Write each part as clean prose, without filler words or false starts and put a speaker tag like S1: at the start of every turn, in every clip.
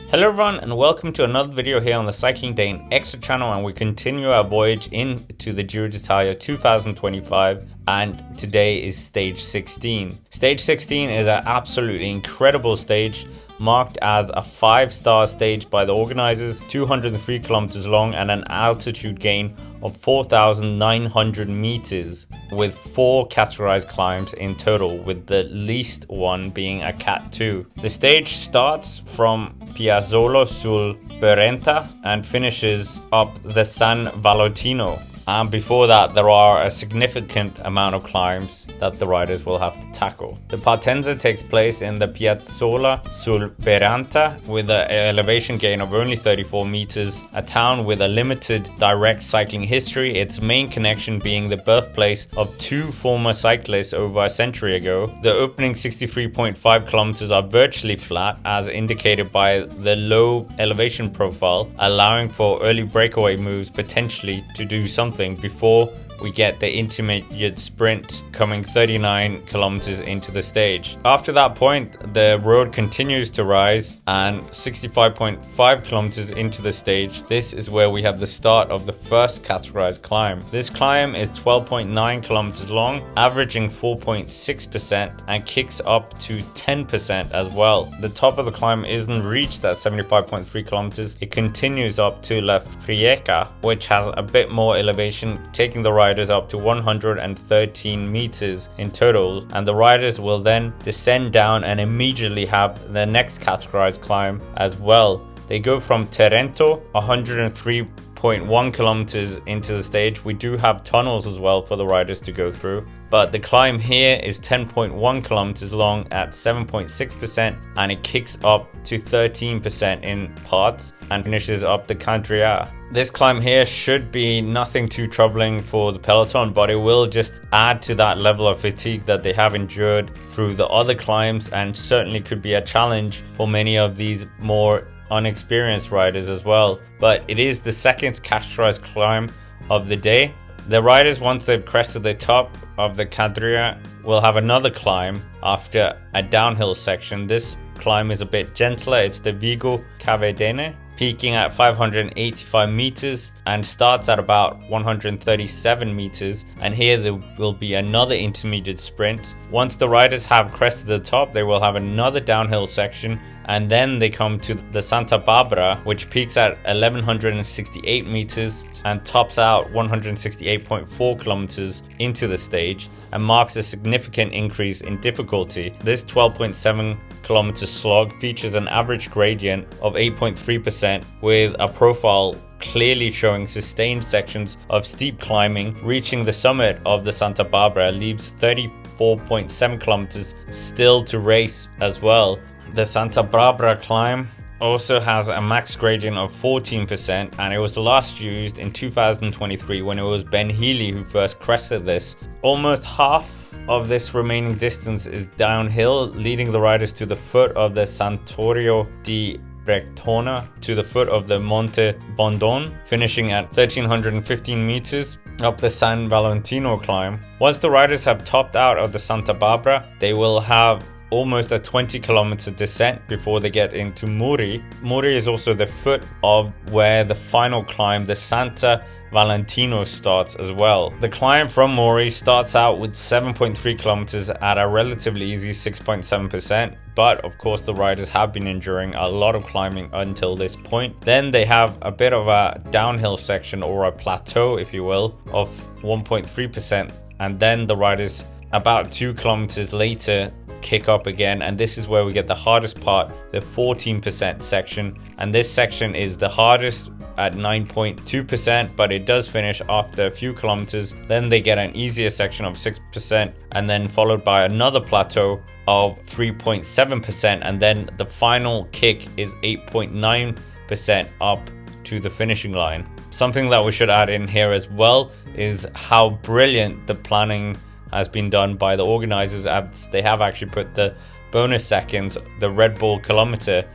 S1: Hello everyone and welcome to another video here on the Cycling Day in Extra channel, and we continue our voyage into the Giro d'Italia 2025, and today is stage 16. Stage 16 is an absolutely incredible stage, marked as a 5-star stage by the organizers, 203 kilometers long and an altitude gain of 4,900 meters with 4 categorized climbs in total, with the least one being a Cat 2. The stage starts from Passo sul Brenta and finishes up the San Valentino. And before that, there are a significant amount of climbs that the riders will have to tackle. The partenza takes place in the Passo sul Brenta with an elevation gain of only 34 meters, a town with a limited direct cycling history, its main connection being the birthplace of 2 former cyclists over a century ago. The opening 63.5 kilometers are virtually flat, as indicated by the low elevation profile, allowing for early breakaway moves potentially to do something before we get the intermediate sprint coming 39 kilometers into the stage. After that point, the road continues to rise, and 65.5 kilometers into the stage, this is where we have the start of the first categorized climb. This climb is 12.9 kilometers long, averaging 4.6% and kicks up to 10% as well. The top of the climb isn't reached at 75.3 kilometers. It continues up to La Frieca, which has a bit more elevation, taking the riders up to 113 meters in total, and the riders will then descend down and immediately have the next categorized climb as well. They go from Trento, 103.1 kilometers into the stage. We do have tunnels as well for the riders to go through, but the climb here is 10.1 kilometers long at 7.6%, and it kicks up to 13% in parts and finishes up the Candria. This climb here should be nothing too troubling for the peloton, but it will just add to that level of fatigue that they have endured through the other climbs, and certainly could be a challenge for many of these more unexperienced riders as well. But it is the second categorized climb of the day. The riders, once they've crested the top of the Candria, will have another climb after a downhill section. This climb is a bit gentler. It's the Vigo Cavedene, peaking at 585 meters and starts at about 137 meters. And here there will be another intermediate sprint. Once the riders have crested the top, they will have another downhill section, and then they come to the Santa Barbara, which peaks at 1168 meters and tops out 168.4 kilometers into the stage and marks a significant increase in difficulty. This 12.7 kilometer slog features an average gradient of 8.3% with a profile clearly showing sustained sections of steep climbing. Reaching the summit of the Santa Barbara leaves 34.7 kilometers still to race as well. The Santa Barbara climb also has a max gradient of 14%, and it was last used in 2023 when it was Ben Healy who first crested this. Almost half of this remaining distance is downhill, leading the riders to the foot of the Santuario di Brectona, to the foot of the Monte Bondon, finishing at 1315 meters up the San Valentino climb. Once the riders have topped out of the Santa Barbara, they will have almost a 20-kilometer descent before they get into Muri. Muri is also the foot of where the final climb, the Santa Valentino, starts as well. The climb from Muri starts out with 7.3 kilometers at a relatively easy 6.7%, but of course the riders have been enduring a lot of climbing until this point. Then they have a bit of a downhill section, or a plateau if you will, of 1.3%, and then the riders about 2 kilometers later kick up again, and this is where we get the hardest part, the 14% section, and this section is the hardest at 9.2%, but it does finish after a few kilometers. Then they get an easier section of 6%, and then followed by another plateau of 3.7%, and then the final kick is 8.9% up to the finishing line. Something that we should add in here as well is how brilliant the planning has been done by the organizers, as they have actually put the bonus seconds, the Red Bull kilometer,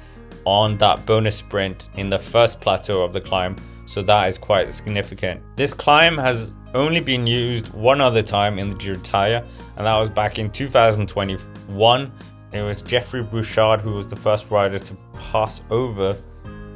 S1: on that bonus sprint in the first plateau of the climb, so that is quite significant. This climb has only been used one other time in the Giro d'Italia, and that was back in 2021 It was Geoffrey Bouchard who was the first rider to pass over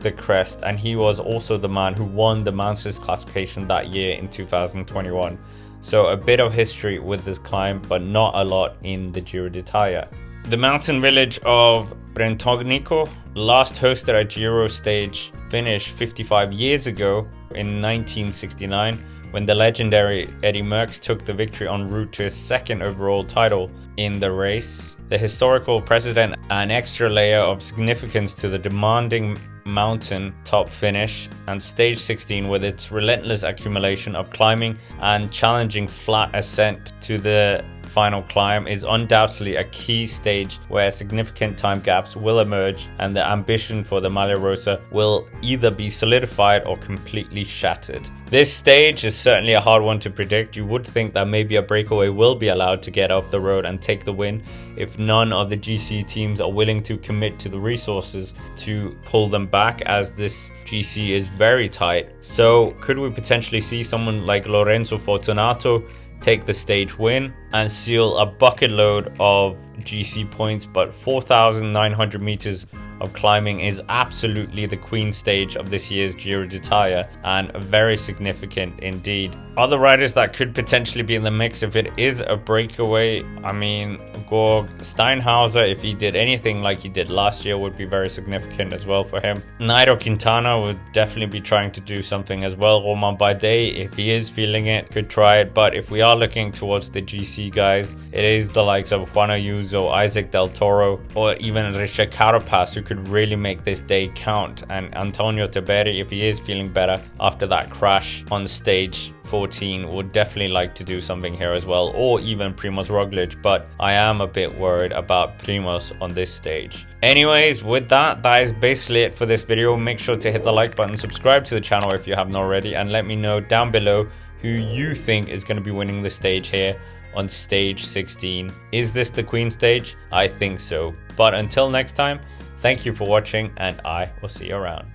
S1: the crest, and he was also the man who won the Mountains classification that year in 2021. So a bit of history with this climb, but not a lot in the Giro d'Italia. The mountain village of Brentognico last hosted a Giro stage finish 55 years ago in 1969, when the legendary Eddy Merckx took the victory en route to his second overall title in the race. The historical precedent, an extra layer of significance to the demanding mountain top finish, and stage 16 with its relentless accumulation of climbing and challenging flat ascent to the final climb is undoubtedly a key stage where significant time gaps will emerge and the ambition for the Maglia Rosa will either be solidified or completely shattered. This stage is certainly a hard one to predict. You would think that maybe a breakaway will be allowed to get off the road and take the win if none of the GC teams are willing to commit to the resources to pull them back, as this GC is very tight. So could we potentially see someone like Lorenzo Fortunato take the stage win and seal a bucket load of GC points? But 4,900 meters of climbing is absolutely the queen stage of this year's Giro d'Italia, and very significant indeed. Other riders that could potentially be in the mix if it is a breakaway, I mean, Georg Steinhauser, if he did anything like he did last year, would be very significant as well for him. Nairo Quintana would definitely be trying to do something as well. Romain Bardet, if he is feeling it, could try it. But if we are looking towards the GC guys, it is the likes of Juan Ayuso, Isaac Del Toro, or even Richard Carapaz who could really make this day count. And Antonio Tiberi, if he is feeling better after that crash on stage 14, would definitely like to do something here as well, or even Primoz Roglic, but I am a bit worried about Primoz on this stage. Anyways, with that is basically it for this video. Make sure to hit the like button, subscribe to the channel if you haven't already, and let me know down below who you think is going to be winning the stage here on stage 16. Is this the queen stage? I think so. But until next time, thank you for watching, and I will see you around.